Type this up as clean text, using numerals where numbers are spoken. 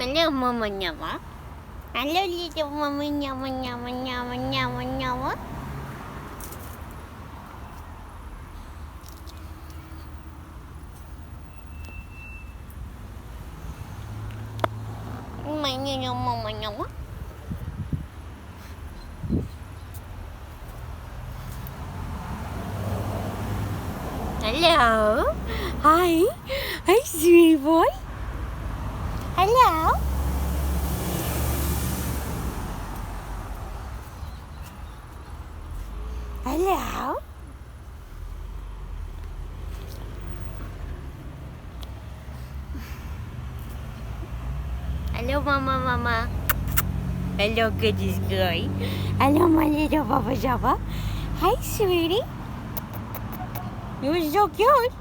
Hello, Mama Nyama. Hello, little Mama Nyama, Nyama, Nyama, Nyama, Nyama. Mama Nyama. Hello. Hi. Hi, sweetie boy. Hello. Hello. Hello, Mama. Hello, goodies girl. Hello, my little Baba Jabba. Hi, sweetie. You're so cute.